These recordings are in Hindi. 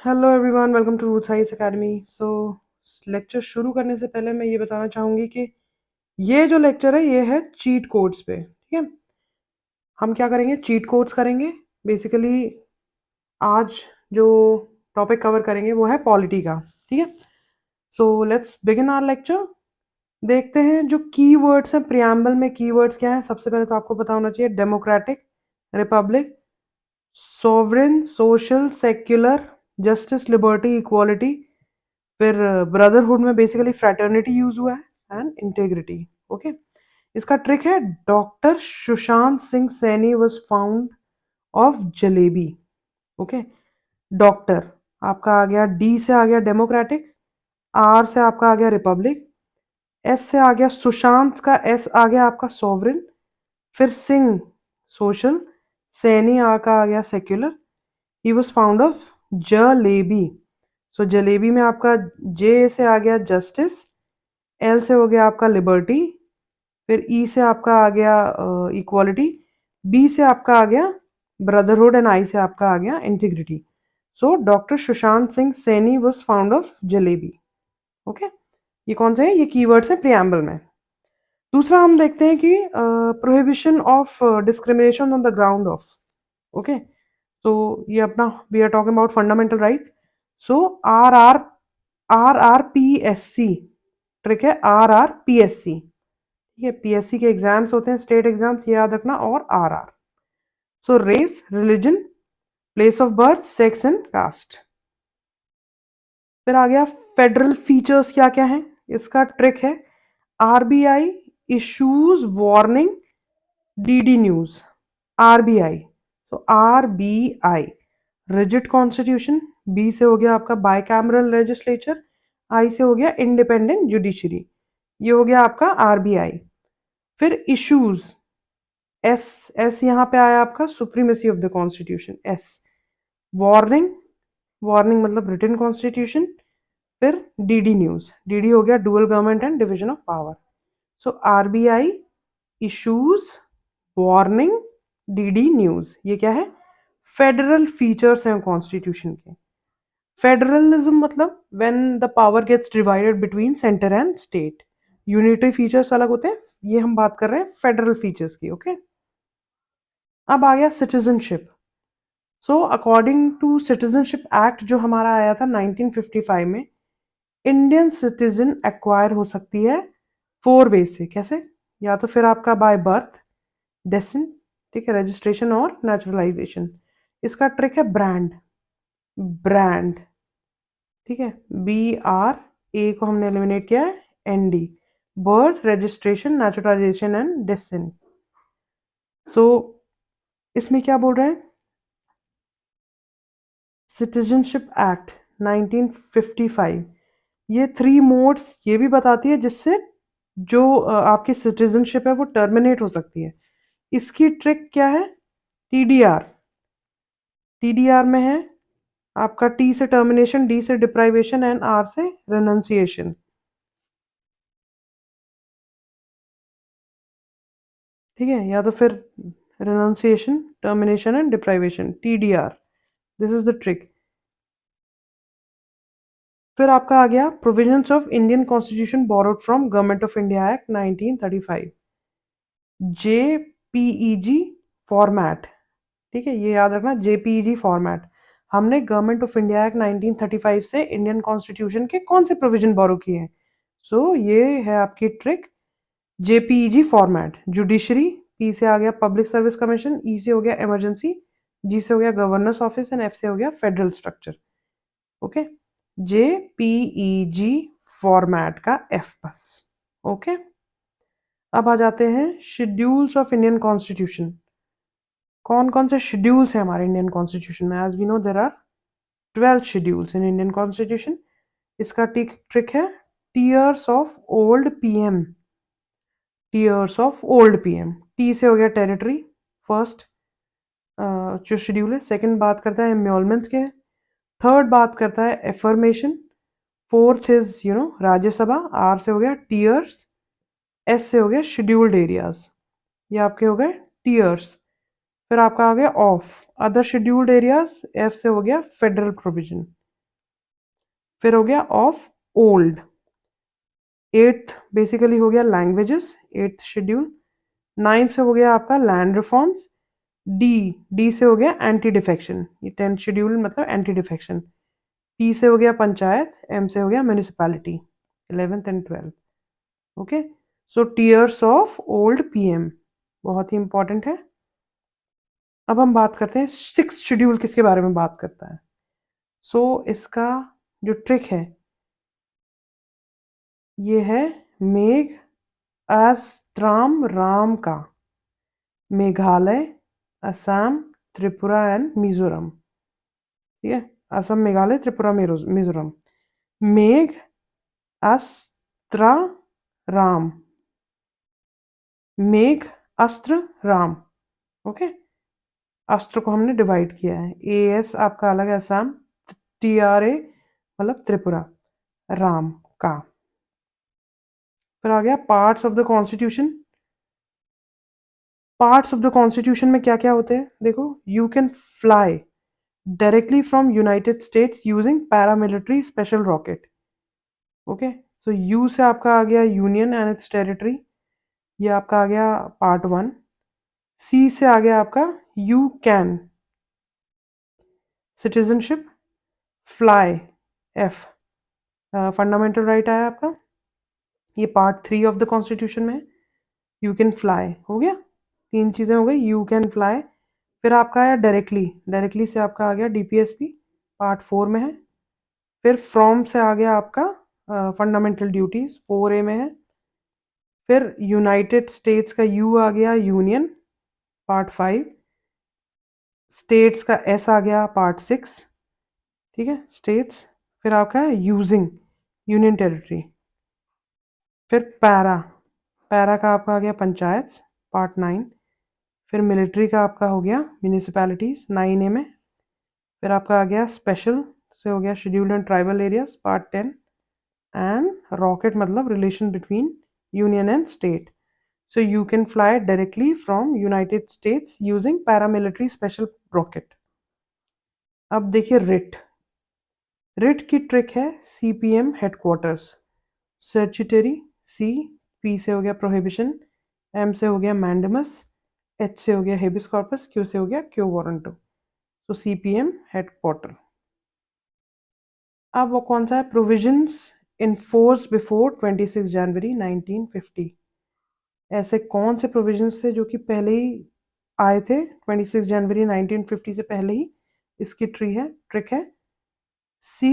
Hello everyone, welcome to Root Science Academy. So lecture शुरू करने से पहले मैं ये बताना चाहूँगी कि ये जो लेक्चर है ये है चीट कोड्स पे। ठीक है, हम क्या करेंगे, चीट कोड्स करेंगे। बेसिकली आज जो टॉपिक कवर करेंगे वो है पॉलिटी का। ठीक है, so let's begin our lecture. देखते हैं जो कीवर्ड्स हैं प्रियम्बल में। कीवर्ड्स क्या हैं? सबसे पहले तो आपको पता होना चाहिए democratic, Republic, sovereign, social, secular, justice, liberty, equality. फिर ब्रदरहुड में बेसिकली फ्रेटर्निटी यूज हुआ है एंड इंटेग्रिटी। ओके, इसका ट्रिक है doctor Sushant Singh Saini was found of jalebi. Okay, doctor आपका आ गया, डी से आ गया डेमोक्रेटिक, आर से आपका आ गया रिपब्लिक, एस से आ गया सुशांत का एस आ गया आपका सॉवरेन, फिर सिंह सोशल, सैनी का आ गया secular. He was found of jalebi. So jalebi में आपका जे से आ गया जस्टिस, एल से हो गया आपका लिबर्टी, फिर ई से आपका आ गया इक्वालिटी, बी से आपका आ गया ब्रदरहुड एंड आई से आपका आ गया integrity. So doctor Sushant Singh Saini was found of jalebi. Okay, ये कौन से हैं? ये कीवर्ड्स हैं प्रियम्बल में। दूसरा हम देखते हैं कि prohibition of discrimination on the ground of. Okay, तो ये अपना we are talking about fundamental rights. So RRPSC trick है, RRPSC। ठीक है, पीएससी के एग्जाम्स होते हैं, स्टेट एग्जाम्स, ये याद रखना। और RR, so race, religion, place of birth, sex and caste. फिर आ गया फेडरल फीचर्स क्या क्या है। इसका ट्रिक है RBI issues warning DD news. RBI, so RBI rigid constitution, B से हो गया आपका बाइकैमरल लेजिस्लेचर, आई से हो गया इंडिपेंडेंट जुडिशरी। ये हो गया आपका आरबीआई। फिर इश्यूज, एस, एस यहाँ पे आया आपका supremacy of the constitution, S. Warning, warning मतलब रिटन कॉन्स्टिट्यूशन। फिर डीडी न्यूज, डीडी हो गया dual government and division of power. So RBI issues warning DD news, ये क्या है? फेडरल फीचर्स हैं कॉन्स्टिट्यूशन के। फेडरलिज्म मतलब when the power gets divided between centre and state. Unitary features अलग होते हैं, ये हम बात कर रहे हैं फेडरल फीचर्स की। ओके, अब आ गया citizenship. So according to citizenship act जो हमारा आया था 1955 में, इंडियन सिटीजन एक्वायर हो सकती है 4 वे से। कैसे? या तो फिर आपका बाय बर्थ, डेसिन, ठीक है, रजिस्ट्रेशन और नेचुरलाइजेशन। इसका ट्रिक है ब्रांड, ब्रांड। ठीक है, BR, ए को हमने एलिमिनेट किया है, ND, birth, registration, naturalization and डेसिन। सो इसमें क्या बोल रहे हैं? सिटीजनशिप एक्ट 1955 ये 3 मोड्स ये भी बताती है जिससे जो आपकी सिटीजनशिप है वो टर्मिनेट हो सकती है। इसकी ट्रिक क्या है? TDR, TDR में है आपका T से टर्मिनेशन, D से डिप्राइवेशन एंड R से रेनंसिएशन। ठीक है, या तो फिर renunciation, termination and deprivation, TDR, this is the trick. फिर आपका आ गया provisions of Indian constitution borrowed from government of India act 1935, JPEG format. ठीक है, ये याद रखना, JPEG फॉर्मेट। हमने गवर्नमेंट ऑफ इंडिया एक्ट 1935 से इंडियन कॉन्स्टिट्यूशन के कौन से प्रोविजन बोरो किए हैं? सो ये है आपकी trick, JPEG format. Judiciary, P से आ गया पब्लिक सर्विस कमीशन, E से हो गया इमरजेंसी, G से हो गया गवर्नर्स ऑफिस एंड F से हो गया federal structure. Okay, JPEG format का F बस। ओके, अब आ जाते हैं शेड्यूल्स ऑफ इंडियन कॉन्स्टिट्यूशन। कौन कौन से शेड्यूल्स हैं हमारे इंडियन कॉन्स्टिट्यूशन में? As we know there are 12 schedules in Indian constitution. इसका ट्रिक है tears of old PM, tears of old PM. T से हो गया टेरिटरी, फर्स्ट जो शेड्यूल है। सेकंड बात करता है एम्योलमेंट्स के। थर्ड बात करता है affirmation. Fourth is Rajya Sabha, R से हो गया टीयर्स, एस से हो गया शेड्यूल्ड एरियाज, ये आपके हो गए टीयर्स। फिर आपका आ गया of other scheduled areas, F से हो गया फेडरल प्रोविजन। फिर हो गया ऑफ ओल्ड। एट्थ बेसिकली हो गया लैंग्वेजेस, एट्थ शेड्यूल। नाइन्थ से हो गया आपका लैंड रिफॉर्म्स। डी, डी से हो गया एंटी डिफेक्शन, ये टेंथ शेड्यूल मतलब एंटी डिफेक्शन। पी से हो गया पंचायत, एम से हो गया municipality, 11th and 12th। Okay, so tears of old PM बहुत ही इंपॉर्टेंट है। अब हम बात करते हैं सिक्स शेड्यूल किसके बारे में बात करता है। सो इसका जो ट्रिक है ये है मेघ अस्त्राम राम का, मेघालय, असम, त्रिपुरा एंड मिजोरम। ठीक है, असम, मेघालय, त्रिपुरा, मिजोरम। मेघ अस्त्र राम, मेघ अस्त्र राम। ओके, अस्त्र को हमने डिवाइड किया है, ए एस आपका अलग है असम, टी आर ए मतलब त्रिपुरा, राम का। फिर आ गया parts of the constitution. Parts of the constitution में क्या क्या होते हैं देखो, you can fly directly from United states using paramilitary special rocket. Okay, so you से आपका आ गया यूनियन एंड इट्स टेरिटरी, ये आपका आ गया पार्ट वन। सी से आ गया आपका you can citizenship, fly F fundamental right आया आपका, ये part three of the constitution में। यू कैन फ्लाई हो गया, तीन चीज़ें हो गई, यू कैन फ्लाई। फिर आपका आया डायरेक्टली, डायरेक्टली से आपका आ गया डीपीएसपी, पार्ट फोर में है। फिर फ्रॉम से आ गया आपका फंडामेंटल ड्यूटीज, 4A में है। फिर यूनाइटेड स्टेट्स का यू आ गया यूनियन, पार्ट 5। स्टेट्स का एस आ गया पार्ट 6। ठीक है, स्टेट्स। फिर आपका है यूजिंग, यूनियन टेरिटरी। फिर पैरा, पैरा का आपका आ गया पंचायत, पार्ट 9। फिर मिलिट्री का आपका हो गया म्यूनिसिपैलिटीज, 9A में। फिर आपका आ गया स्पेशल से हो गया scheduled and tribal areas, part 10। And rocket मतलब relation between union and state. So you can fly directly from United States using paramilitary special rocket. अब देखिए रिट, रिट की ट्रिक है सीपीएम हेडक्वार्टर्स, सर्चिटरी, सी, पी से हो गया प्रोहिबिशन, एम से हो गया मैंडमस, एच से हो गया हेबिस कॉर्पस, क्यू से हो गया क्यू वारंटो। तो सीपीएम हेडक्वार्टर। अब वो कौन सा है, प्रोविजंस इनफोर्स बिफोर 26 जनवरी 1950। ऐसे कौन से प्रोविजंस थे जो कि पहले ही आए थे 26 जनवरी 1950 से पहले ही। इसकी ट्रिक है सी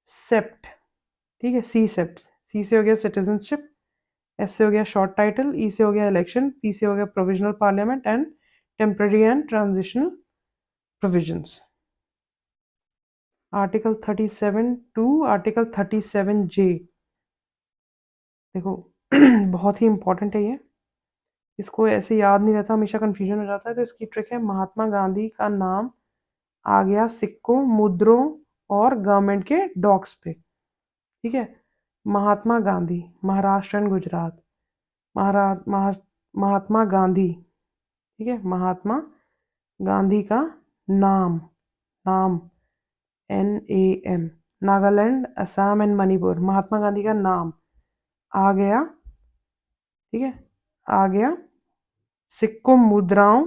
सेप्ट। ठीक है, सी सेप्ट, सी से हो गया सिटीजनशिप, एस से हो गया शॉर्ट टाइटल, ई से हो गया इलेक्शन, पी से हो गया provisional parliament and temporary and transitional provisions. Article 37 to article 37J देखो बहुत ही इंपॉर्टेंट है ये, इसको ऐसे याद नहीं रहता, हमेशा कंफ्यूजन हो जाता है। तो इसकी ट्रिक है महात्मा गांधी का नाम आ गया सिक्कों, मुद्रों और गवर्नमेंट के डॉक्स पे। ठीक है, महात्मा गांधी, महाराष्ट्र एंड गुजरात, महात्मा गांधी। ठीक है, महात्मा गांधी का नाम, नाम NAM, नागालैंड, असम एंड मणिपुर, महात्मा गांधी का नाम आ गया। ठीक है, आ गया सिक्कों, मुद्राओं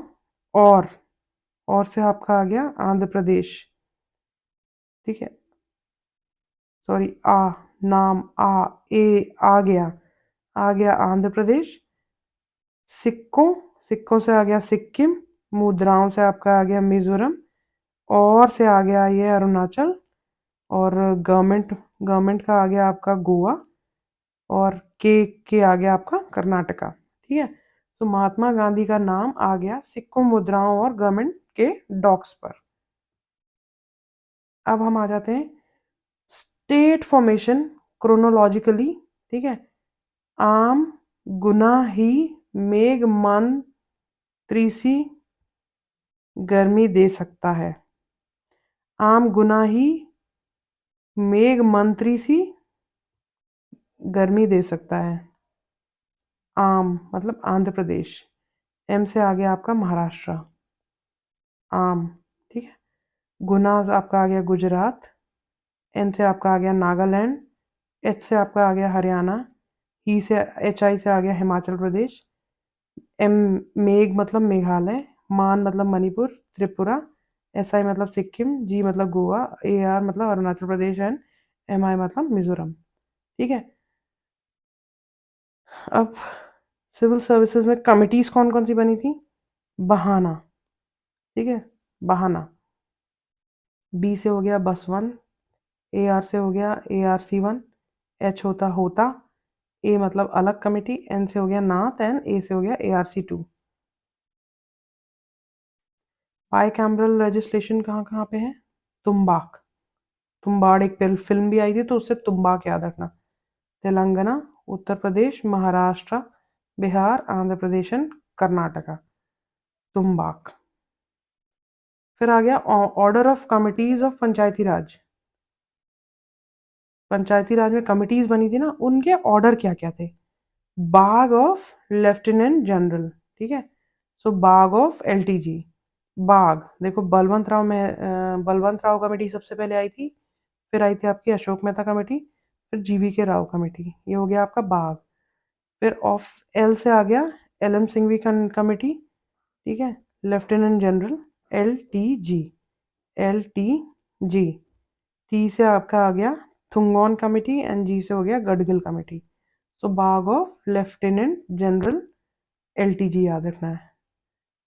और से आपका आ गया आंध्र प्रदेश। ठीक है, सॉरी, नाम आ गया आंध्र प्रदेश। सिक्कों, सिक्कों से आ गया सिक्किम, मुद्राओं से आपका आ गया मिजोरम, और से आ गया ये अरुणाचल, और गवर्नमेंट, गवर्नमेंट का आ गया आपका गोवा, और के आ गया आपका कर्नाटका। ठीक है, तो महात्मा गांधी का नाम आ गया सिक्कों, मुद्राओं और गवर्नमेंट के डॉक्स पर। अब हम आ जाते हैं स्टेट फॉर्मेशन क्रोनोलॉजिकली। ठीक है, आम गुना ही मेघ मन त्रिसी गर्मी दे सकता है। आम गुना ही मेघ मंत्री सी गर्मी दे सकता है। आम मतलब आंध्र प्रदेश, एम से आ गया आपका महाराष्ट्र, आम। ठीक है, गुना आपका आ गया गुजरात, एन से आपका आ गया नागालैंड, एच से आपका आ गया हरियाणा, ही से HI से आ गया हिमाचल प्रदेश, एम मेघ मतलब मेघालय, मान मतलब मणिपुर त्रिपुरा, SI मतलब सिक्किम, जी मतलब गोवा, AR मतलब अरुणाचल प्रदेश एंड MI मतलब मिजोरम। ठीक है। अब सिविल सर्विसेज में कमिटीज कौन कौन सी बनी थी? बहाना, ठीक है, बहाना। बी से हो गया बसवन, AR से हो गया ARC1, H होता होता, A मतलब अलग कमेटी, N से हो गया नाथ एंड A से हो गया ARC2। बाई कैमरल लेजिस्लेशन कहाँ कहाँ पे है? तुम्बाक, तुम्बाड़ एक फिल्म भी आई थी तो उससे तुम्बाक याद रखना। तेलंगाना, उत्तर प्रदेश, महाराष्ट्र, बिहार, आंध्र प्रदेश एंड कर्नाटका। तुम्बाक। फिर आ गया ऑर्डर ऑफ कमिटीज ऑफ पंचायती राज। पंचायती राज में कमिटीज बनी थी ना, उनके ऑर्डर क्या क्या थे? बाग ऑफ लेफ्टिनेंट जनरल, ठीक है। सो बाग ऑफ LTG। बाग देखो, बलवंत राव में बलवंत राव कमेटी सबसे पहले आई थी, फिर आई थी आपकी अशोक मेहता कमेटी, फिर GV के राव कमेटी, ये हो गया आपका बाग। फिर ऑफ L से आ गया LM सिंघवी कमेटी, ठीक है, lieutenant general, LTG, LTG। T से आपका आ गया थुंगॉन कमेटी एंड जी से हो गया Gadgil committee. So Bagh of lieutenant general LTG याद रखना है,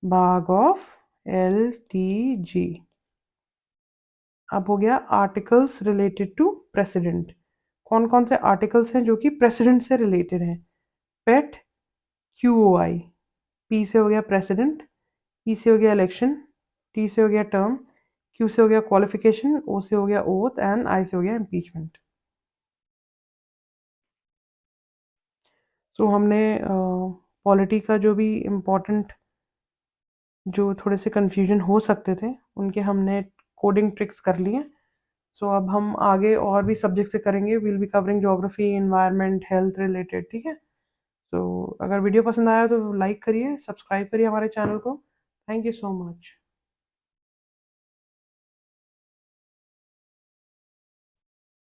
बाग ऑफ LTG। अब हो गया आर्टिकल्स रिलेटेड टू प्रेसिडेंट। कौन कौन से आर्टिकल्स हैं जो कि प्रेसिडेंट से रिलेटेड हैं? पेट, QOI। पी से हो गया प्रेसिडेंट, ई से हो गया इलेक्शन, टी से हो गया टर्म, क्यू से हो गया क्वालिफिकेशन, ओ से हो गया ओथ एंड आई से हो गया इम्पीचमेंट। सो हमने पॉलिटी का जो भी इम्पोर्टेंट, जो थोड़े से कन्फ्यूजन हो सकते थे, उनके हमने कोडिंग ट्रिक्स कर लिए। सो अब हम आगे और भी सब्जेक्ट से करेंगे, will be covering geography, environment, health related, ठीक है। तो अगर वीडियो पसंद आया तो लाइक करिए, सब्सक्राइब करिए हमारे चैनल को। Thank you so much.